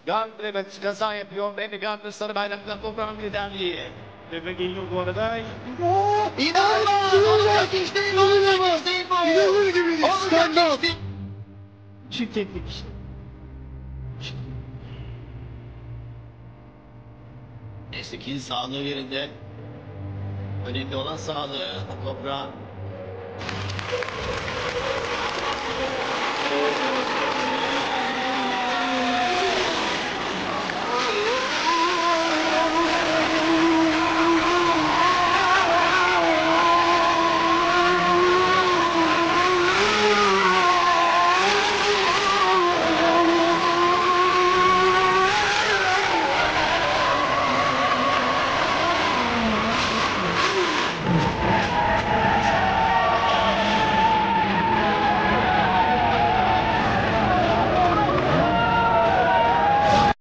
Gandhi kaza yapıyor. Beni Gandhi sarı bayrakla toprağın liderliği. Ve geliyor bu arada. İnanılmaz! İnanılır gibi değil. Skandal. Şirketlik işte. Neyse ki sağlığı yerinde. Önemli olan sağlığı. Toprağı.